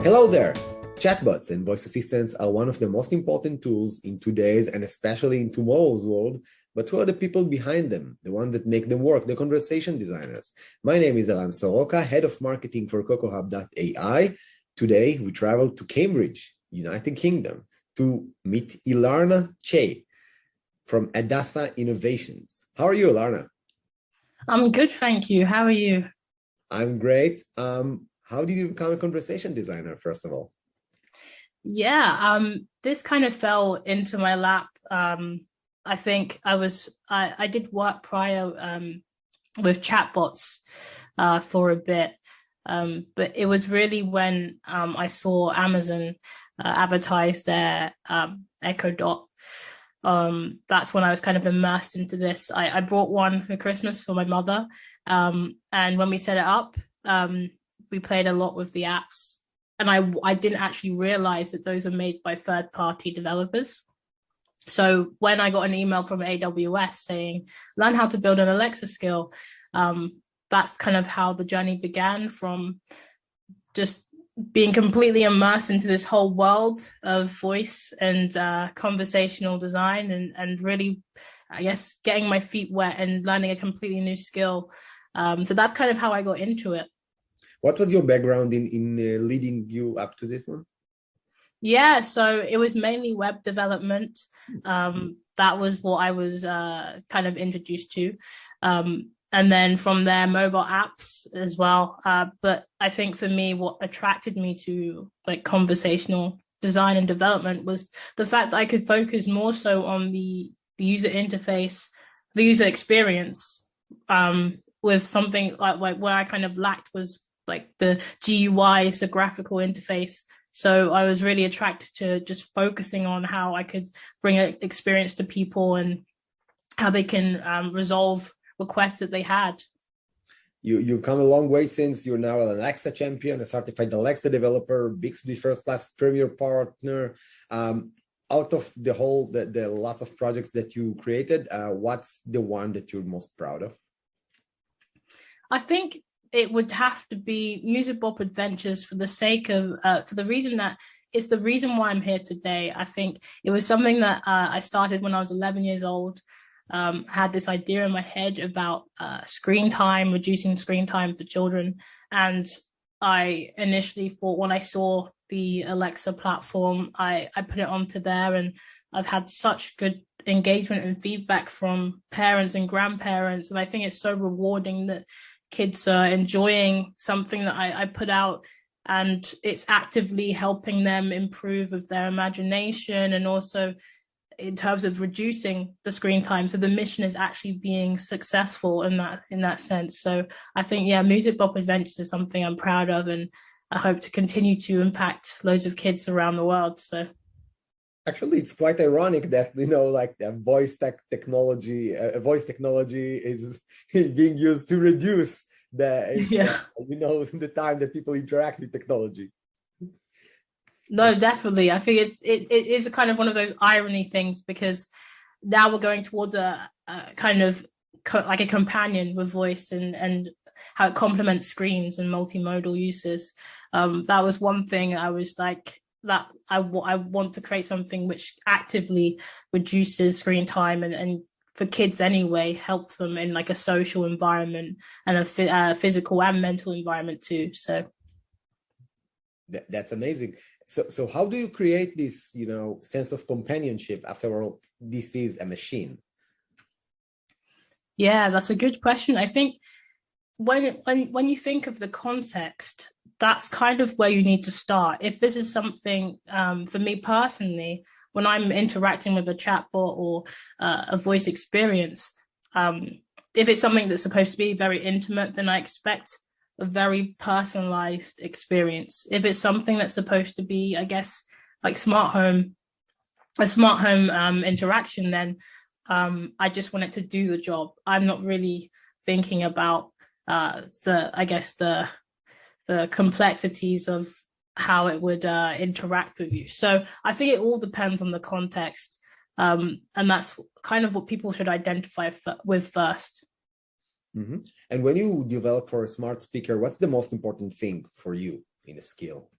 Hello there! Chatbots and voice assistants are one of the most important tools in today's and especially in tomorrow's world, but who are the people behind them, the ones that make them work, the conversation designers? My name is Eran Soroka, head of marketing for cocohub.ai. Today, we travel to Cambridge, United Kingdom, to meet Ilarna Nche from Addasa Innovations. How are you, Ilarna? I'm good, thank you. How are you? I'm great. How did you become a conversation designer, first of all? Yeah, this kind of fell into my lap. I think I did work prior with chatbots for a bit. But it was really when I saw Amazon advertise their Echo Dot. That's when I was kind of immersed into this. I brought one for Christmas for my mother. And when we set it up, we played a lot with the apps. And I didn't actually realize that those are made by third-party developers. So when I got an email from AWS saying, learn how to build an Alexa skill, that's kind of how the journey began, from just being completely immersed into this whole world of voice and conversational design and really, I guess, getting my feet wet and learning a completely new skill. So that's kind of how I got into it. What was your background in leading you up to this one? Yeah, so it was mainly web development. That was what I was kind of introduced to. And then from there, mobile apps as well. But I think for me, what attracted me to like conversational design and development was the fact that I could focus more so on the user interface, the user experience, with something like where I kind of lacked was like the GUI, so graphical interface. So I was really attracted to just focusing on how I could bring an experience to people and how they can resolve requests that they had. You've come a long way since you're now an Alexa champion, a certified Alexa developer, Bixby first class premier partner. Out of the lots of projects that you created, what's the one that you're most proud of? I think it would have to be Musicbop Adventures for the sake of, for the reason that it's the reason why I'm here today. I think it was something that I started when I was 11 years old. Had this idea in my head about screen time, reducing screen time for children. And I initially thought when I saw the Alexa platform, I put it onto there, and I've had such good engagement and feedback from parents and grandparents. And I think it's so rewarding that kids are enjoying something that I put out, and it's actively helping them improve with their imagination and also in terms of reducing the screen time. So the mission is actually being successful in that sense. So I think, yeah, Musicbop Adventures is something I'm proud of, and I hope to continue to impact loads of kids around the world. So actually, it's quite ironic that, like the voice technology is being used to reduce the time that people interact with technology. No, definitely. I think it is a kind of one of those irony things, because now we're going towards a kind of like a companion with voice and how it complements screens and multimodal uses. That was one thing I was like, that I want to create something which actively reduces screen time and for kids anyway, helps them in like a social environment and a physical and mental environment too. So that's amazing. So how do you create this, sense of companionship? After all, this is a machine. Yeah, that's a good question. I think when you think of the context, that's kind of where you need to start. If this is something, for me personally, when I'm interacting with a chatbot or a voice experience, if it's something that's supposed to be very intimate, then I expect a very personalized experience. If it's something that's supposed to be, I guess, like a smart home interaction, then I just want it to do the job. I'm not really thinking about the complexities of how it would interact with you. So I think it all depends on the context. And that's kind of what people should identify with first. Mm-hmm. And when you develop for a smart speaker, what's the most important thing for you in a skill?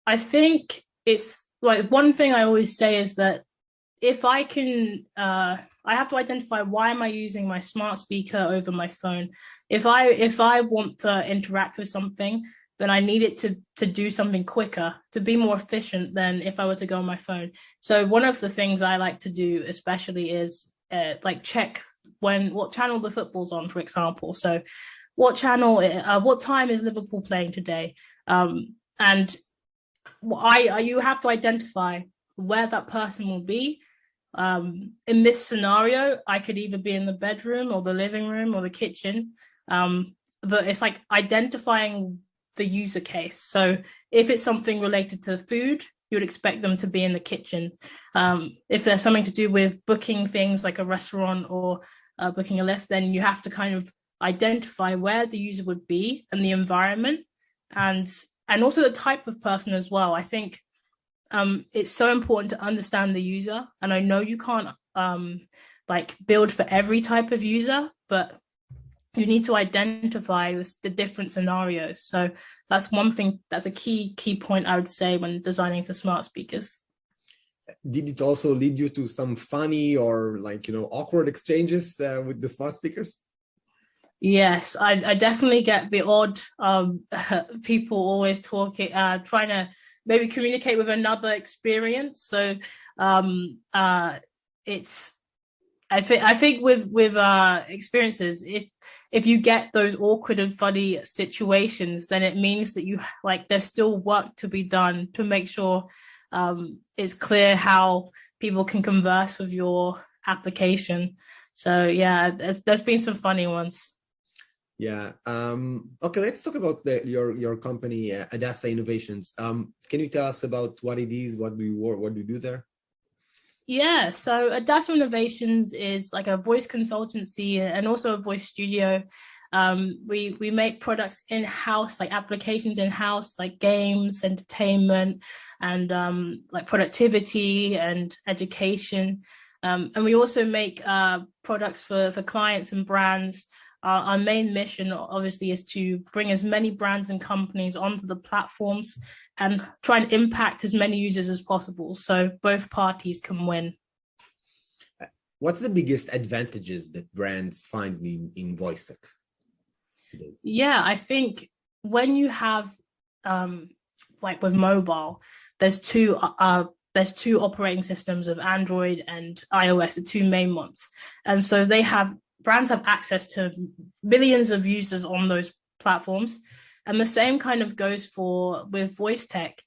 I think it's like one thing I always say is that if I can, I have to identify why am I using my smart speaker over my phone. If I want to interact with something, then I need it to do something quicker, to be more efficient than if I were to go on my phone. So one of the things I like to do, especially, is like check what channel the football's on, for example. So what channel, what time is Liverpool playing today? And you have to identify where that person will be. In this scenario, I could either be in the bedroom or the living room or the kitchen. But it's like identifying the user case. So if it's something related to food, you would expect them to be in the kitchen. If there's something to do with booking things like a restaurant or booking a lift, then you have to kind of identify where the user would be and the environment, and also the type of person as well. I think it's so important to understand the user, and I know you can't like build for every type of user, but you need to identify the different scenarios. So that's one thing, that's a key point I would say when designing for smart speakers. Did it also lead you to some funny or awkward exchanges with the smart speakers? Yes, I definitely get the odd people always talking, trying to maybe communicate with another experience. So it's I think with experiences, if you get those awkward and funny situations, then it means that you there's still work to be done to make sure it's clear how people can converse with your application. So yeah, there's been some funny ones. Yeah. Okay, let's talk about your company, Addasa Innovations. Can you tell us about what it is, what do you do there? Yeah, so Addasa Innovations is like a voice consultancy and also a voice studio. We make products in-house, like applications in-house, like games, entertainment, and like productivity and education. And we also make products for clients and brands. Our main mission, obviously, is to bring as many brands and companies onto the platforms and try and impact as many users as possible, so both parties can win. What's the biggest advantages that brands find in voice tech today? Yeah, I think when you have, like with mobile, there's two operating systems of Android and iOS, the two main ones, and so brands have access to millions of users on those platforms. And the same kind of goes with voice tech.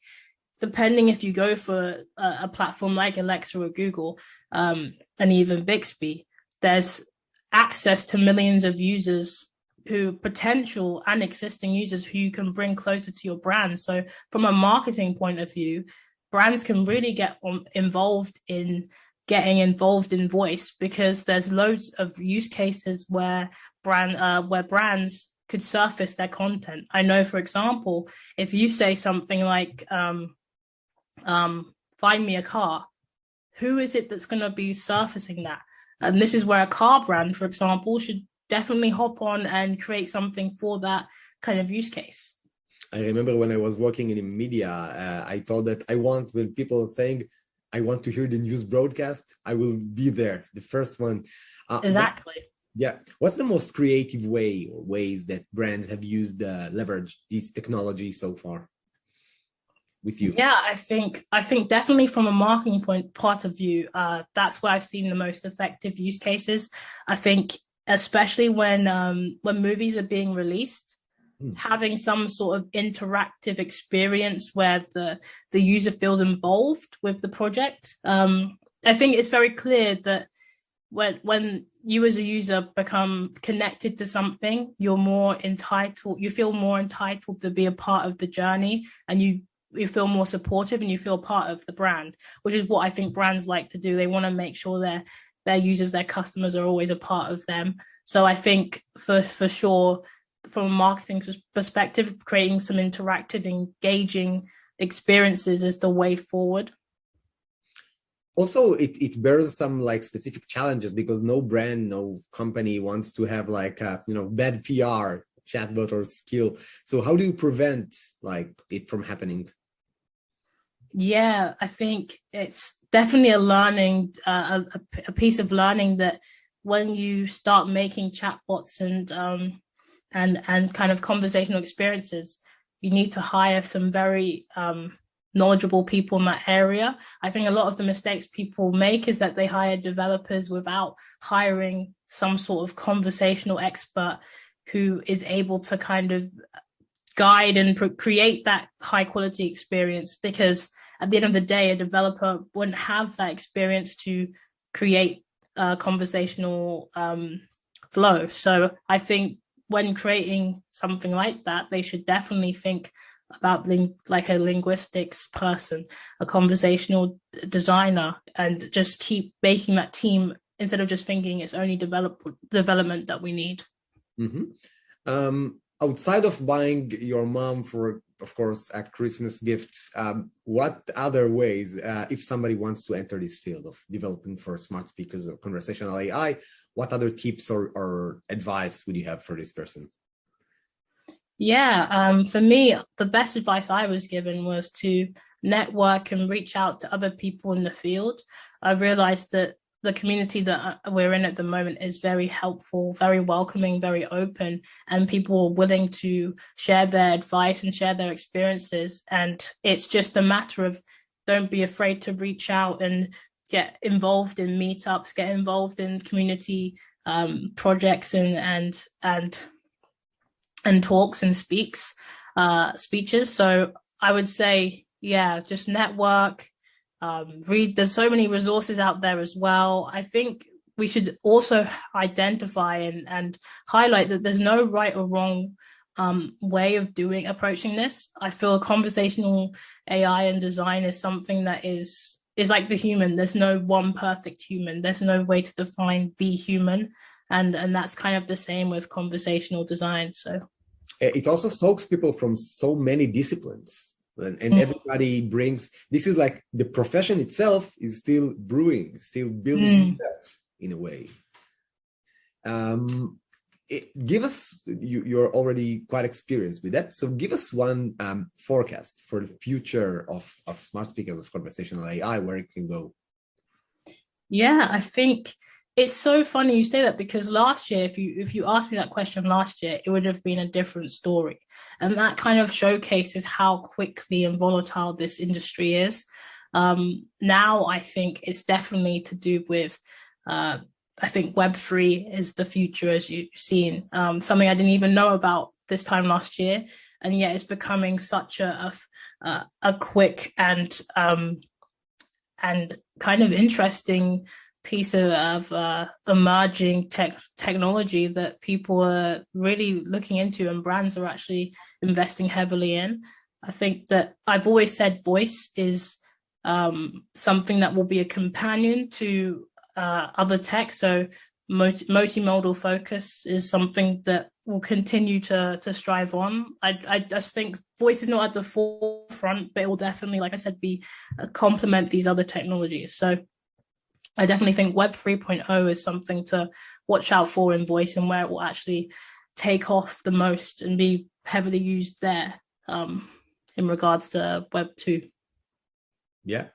Depending if you go for a platform like Alexa or Google, and even Bixby, there's access to millions of users, potential and existing users who you can bring closer to your brand. So from a marketing point of view, brands can really get involved in voice, because there's loads of use cases where brands could surface their content. I know, for example, if you say something like find me a car, who is it that's going to be surfacing that? And this is where a car brand, for example, should definitely hop on and create something for that kind of use case. I remember when I was working in media, I thought that when people are saying, I want to hear the news broadcast, I will be there, the first one. Exactly. Yeah. What's the most creative ways that brands have used, leverage this technology so far with you? Yeah, I think definitely from a marketing part of view, that's where I've seen the most effective use cases. I think especially when movies are being released, having some sort of interactive experience where the user feels involved with the project. I think it's very clear that when you as a user become connected to something, you feel more entitled to be a part of the journey, and you feel more supportive and you feel part of the brand, which is what I think brands like to do. They want to make sure their users, their customers are always a part of them. So I think for sure, from a marketing perspective, creating some interactive, engaging experiences is the way forward. Also, it bears some specific challenges, because no brand, no company wants to have bad PR, chatbot or skill. So how do you prevent it from happening? Yeah, I think it's definitely a learning, a piece of learning that when you start making chatbots and kind of conversational experiences, you need to hire some very knowledgeable people in that area. I think a lot of the mistakes people make is that they hire developers without hiring some sort of conversational expert who is able to kind of guide and create that high quality experience, because at the end of the day, a developer wouldn't have that experience to create a conversational flow. So I think when creating something like that, they should definitely think about like a linguistics person, a conversational designer, and just keep making that team instead of just thinking it's only development that we need. Mm-hmm. Outside of buying your mom for, of course, a Christmas gift, what other ways, if somebody wants to enter this field of developing for smart speakers or conversational AI, what other tips or advice would you have for this person? Yeah, for me, the best advice I was given was to network and reach out to other people in the field. I realized that the community that we're in at the moment is very helpful, very welcoming, very open, and people are willing to share their advice and share their experiences. And it's just a matter of don't be afraid to reach out and get involved in meetups, get involved in community projects and talks and speeches. So I would say, yeah, just network. Read, there's so many resources out there as well. I think we should also identify and highlight that there's no right or wrong way of approaching this. I feel conversational AI and design is something that is like the human. There's no one perfect human. There's no way to define the human. And that's kind of the same with conversational design. So it also soaks people from so many disciplines. And everybody brings, this is like the profession itself is still brewing, still building itself in a way. Give us, you're already quite experienced with that. So give us one forecast for the future of smart speakers, of conversational AI, where it can go. Yeah, I think it's so funny you say that, because last year, if you asked me that question last year, it would have been a different story. And that kind of showcases how quickly and volatile this industry is. Now, I think it's definitely to do with, I think Web3 is the future, as you've seen, something I didn't even know about this time last year. And yet it's becoming such a quick and kind of interesting piece of emerging technology that people are really looking into and brands are actually investing heavily in. I think that I've always said voice is something that will be a companion to other tech. So multimodal focus is something that will continue to strive on. I just think voice is not at the forefront, but it will definitely, like I said, be complement these other technologies. So I definitely think Web 3.0 is something to watch out for in voice, and where it will actually take off the most and be heavily used there in regards to Web 2. Yeah.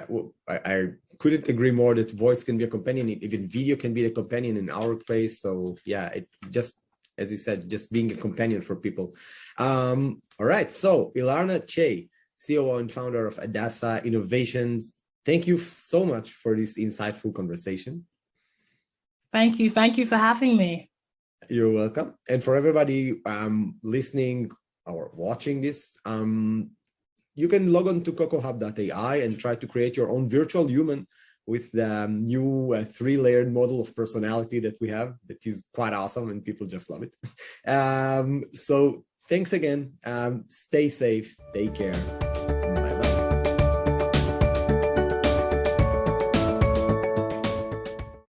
Well, I couldn't agree more that voice can be a companion. Even video can be a companion in our place. So yeah, it just, as you said, just being a companion for people. All right. So Ilarna Nche, COO and founder of Addasa Innovations, thank you so much for this insightful conversation. Thank you. Thank you for having me. You're welcome. And for everybody listening or watching this, you can log on to cocohub.ai and try to create your own virtual human with the new 3-layered model of personality that we have, that is quite awesome and people just love it. So thanks again. Stay safe. Take care.